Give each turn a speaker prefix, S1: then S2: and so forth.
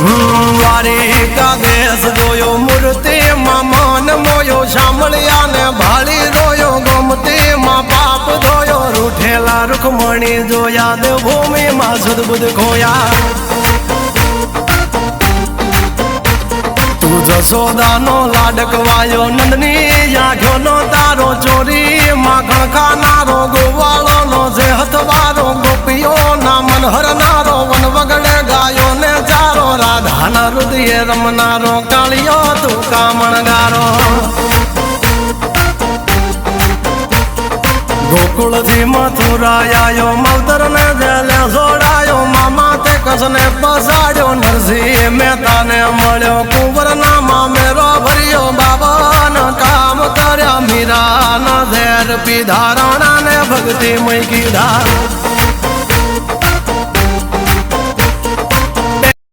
S1: દ્વારિકા દેશ જોયો મૂર્તિમાં મન મોયો સાંભળ્યા ને ભાળી રોયો ગમતીમાં પાપ ધોયો રૂઠેલા રૂખમણી જોયા દેવભૂમિમાં સદબુદ્ધ ખોયા તું જશોદાનો લાડકવાયો નંદની આંખો નો તારો ચોરી માખણ ખાનારો ગોવાળો નો જે હથવારો ગોપીઓના મન હરનારો વન વગડે ગાયો ને ચારો રાધાના હૃદયે રમનારો કાળિયો તું કામણગારો ગોકુળથી મથુરા આયો માવતર ને જેલે જોડાયો મામા તે કસને પસાડ્યો નરસિંહ મહેતાને મળ્યો કુંવરના મામેરો ભર્યો બાબાના કામ કર્યા મીરાના ઝેર પીધા રાણાને ભક્તિ મય કીધા